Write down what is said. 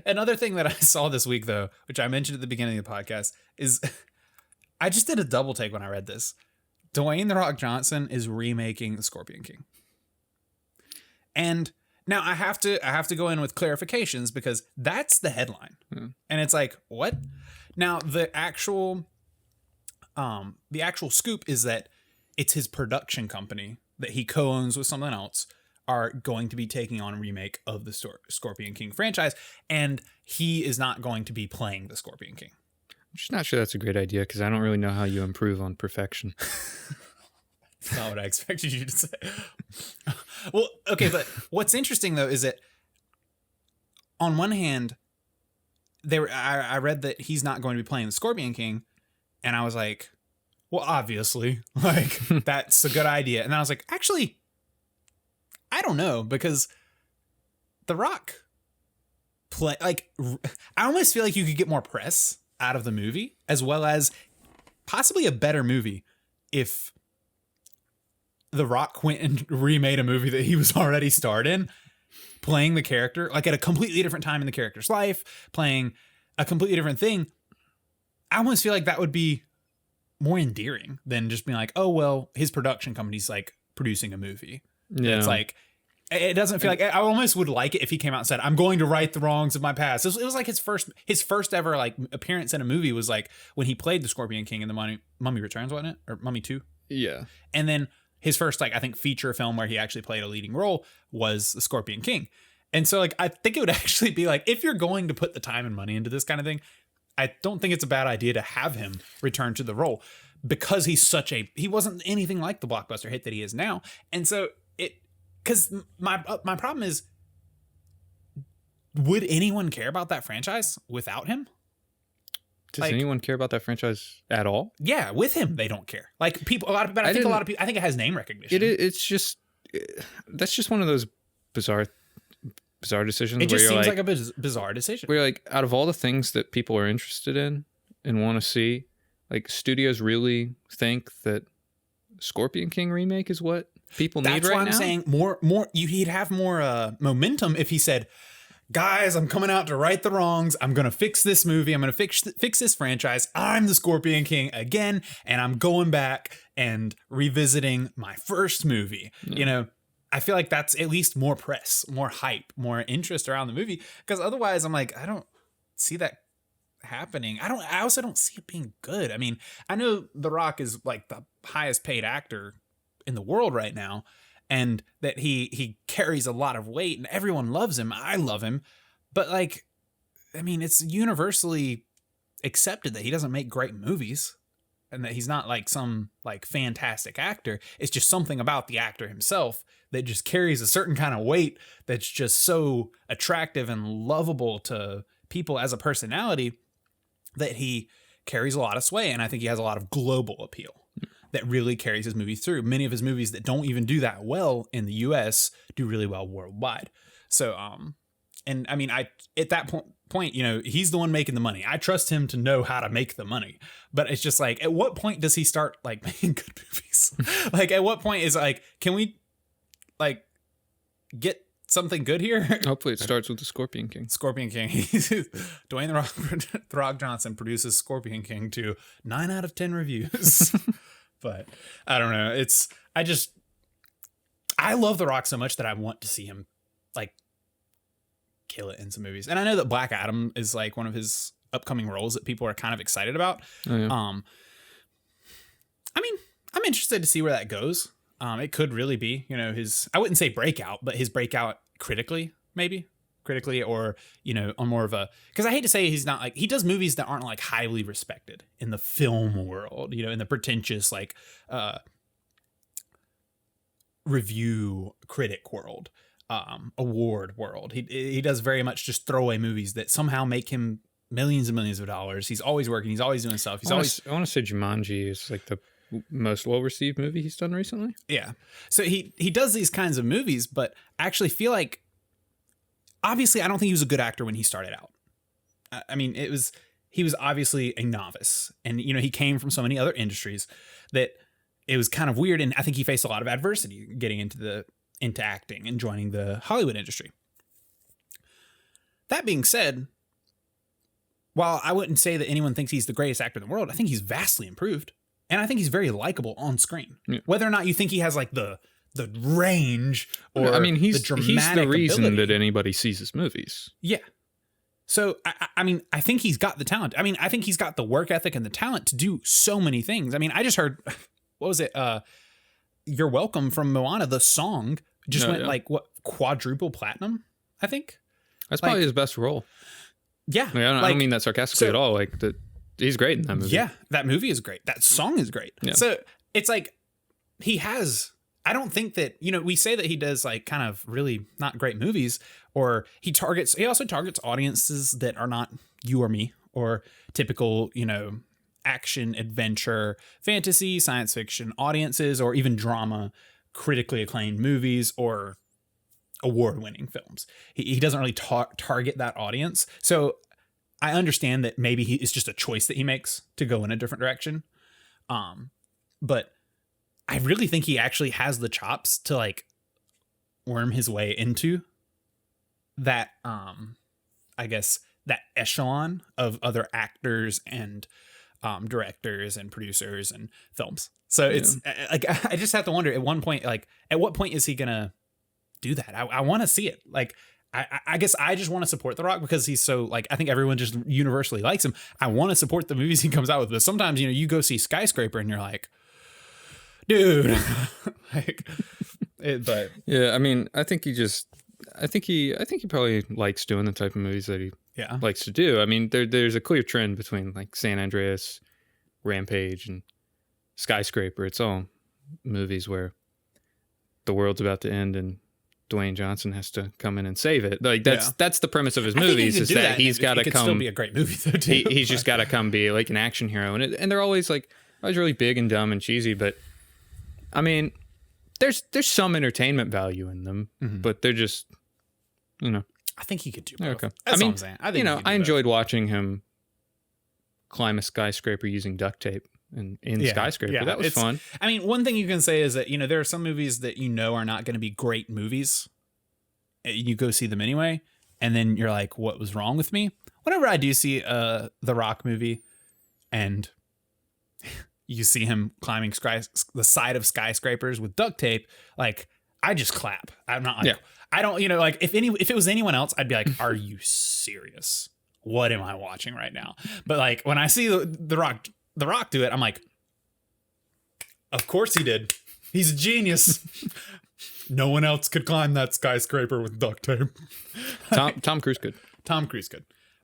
Another thing that I saw this week, though, which I mentioned at the beginning of the podcast, is I just did a double take when I read this. Dwayne "The Rock" Johnson is remaking The Scorpion King. And now I have to go in with clarifications because that's the headline. And it's like, what? Now the actual scoop is that it's his production company that he co-owns with someone else are going to be taking on a remake of the Scorpion King franchise, and he is not going to be playing the Scorpion King. I'm just not sure that's a great idea because I don't really know how you improve on perfection. That's not what I expected you to say. Well, okay, but what's interesting though is that on one hand, I read that he's not going to be playing the Scorpion King, and I was like, well, obviously, like that's a good idea. And then I was like, actually, I don't know, because The Rock I almost feel like you could get more press out of the movie, as well as possibly a better movie if The Rock went and remade a movie that he was already starred in, playing the character, like at a completely different time in the character's life, playing a completely different thing. I almost feel like that would be more endearing than just being like, oh, well, his production company's like producing a movie. Yeah. It's like, it doesn't feel like, I almost would like it if he came out and said, I'm going to right the wrongs of my past. It was like his first ever like appearance in a movie was like when he played the Scorpion King in the Mummy Returns, wasn't it? Or Mummy 2? Yeah. And then his first, like, I think feature film where he actually played a leading role was the Scorpion King. And so like, I think it would actually be like, if you're going to put the time and money into this kind of thing, I don't think it's a bad idea to have him return to the role, because he wasn't anything like the blockbuster hit that he is now. And so because my problem is, would anyone care about that franchise without him? Does anyone care about that franchise at all? Yeah, with him, they don't care. Like people, a lot of people, I think it has name recognition. That's just one of those bizarre decisions. It just seems like a bizarre decision. Where like, out of all the things that people are interested in and want to see, like, studios really think that Scorpion King remake is what people need right now? That's why I'm saying he'd have more momentum if he said, guys, I'm coming out to right the wrongs. I'm going to fix this movie. I'm going to fix this franchise. I'm the Scorpion King again, and I'm going back and revisiting my first movie. Yeah. You know, I feel like that's at least more press, more hype, more interest around the movie, because otherwise I'm like, I don't see that happening. I also don't see it being good. I mean, I know The Rock is like the highest paid actor in the world right now, and that he carries a lot of weight and everyone loves him. I love him. But like, I mean, it's universally accepted that he doesn't make great movies and that he's not like some like fantastic actor. It's just something about the actor himself that just carries a certain kind of weight that's just so attractive and lovable to people as a personality that he carries a lot of sway. And I think he has a lot of global appeal that really carries his movies through. Many of his movies that don't even do that well in the US do really well worldwide. So, and I mean, at that point, you know, he's the one making the money. I trust him to know how to make the money, but it's just like, at what point does he start like making good movies? Like, at what point is like, can we like get something good here? Hopefully it starts with the Scorpion King. Scorpion King. Dwayne The Rock Johnson produces Scorpion King to 9 out of 10 reviews. But I don't know. I love The Rock so much that I want to see him like kill it in some movies. And I know that Black Adam is like one of his upcoming roles that people are kind of excited about. Oh, yeah. I mean, I'm interested to see where that goes. It could really be, you know, I wouldn't say breakout, but his breakout critically, or, you know, on more of a, because I hate to say he's not like, he does movies that aren't like highly respected in the film world, you know, in the pretentious like review critic world, award world. He does very much just throwaway movies that somehow make him millions and millions of dollars. He's always working. He's always doing stuff. I want to say Jumanji is like the most well-received movie he's done recently. Yeah. So he does these kinds of movies, but I actually feel like, obviously, I don't think he was a good actor when he started out. I mean, he was obviously a novice, and, you know, he came from so many other industries that it was kind of weird. And I think he faced a lot of adversity getting into acting and joining the Hollywood industry. That being said, while I wouldn't say that anyone thinks he's the greatest actor in the world, I think he's vastly improved. And I think he's very likable on screen. Yeah. Whether or not you think he has like the range or I mean, he's the dramatic the reason ability. that anybody sees his movies. Yeah. So, I mean, I think he's got the talent. I mean, I think he's got the work ethic and the talent to do so many things. I mean, I just heard, what was it? You're Welcome from Moana, the song just went like, what, quadruple platinum, I think? That's probably his best role. Yeah. I don't mean that sarcastically at all. Like, he's great in that movie. Yeah, that movie is great. That song is great. Yeah. So, it's like, he has... I don't think that, we say that he does like kind of really not great movies, or he also targets audiences that are not you or me, or typical, action, adventure, fantasy, science fiction audiences, or even drama, critically acclaimed movies, or award-winning films. He doesn't really target that audience. So I understand that maybe it's just a choice that he makes to go in a different direction. But I really think he actually has the chops to like worm his way into that, I guess, that echelon of other actors and directors and producers and films. So it's like, I just have to wonder at one point, like, at what point is he going to do that? I want to see it. Like, I guess I just want to support The Rock because he's so like, I think everyone just universally likes him. I want to support the movies he comes out with, but sometimes, you go see Skyscraper and you're like, dude, but yeah, I mean, I think he probably likes doing the type of movies that he likes to do. I mean, there's a clear trend between like San Andreas, Rampage, and Skyscraper. It's all movies where the world's about to end and Dwayne Johnson has to come in and save it. Like that's the premise of his movies, is that he's got to come. It could still be a great movie though. Too. He's just got to come be like an action hero, and they're always really big and dumb and cheesy, but. I mean, there's some entertainment value in them, but they're just, I think he could do both. Okay. That's what I'm saying. I think I enjoyed watching him climb a skyscraper using duct tape in Skyscraper. Yeah, that was fun. I mean, one thing you can say is that, there are some movies that are not going to be great movies. You go see them anyway, and then you're like, what was wrong with me? Whenever I do see The Rock movie and... you see him climbing the side of skyscrapers with duct tape, like, I just clap. I'm not like, I don't, like if it was anyone else, I'd be like, are you serious? What am I watching right now? But like when I see the Rock do it, I'm like, of course he did. He's a genius. No one else could climb that skyscraper with duct tape. Tom Cruise could. Tom Cruise could.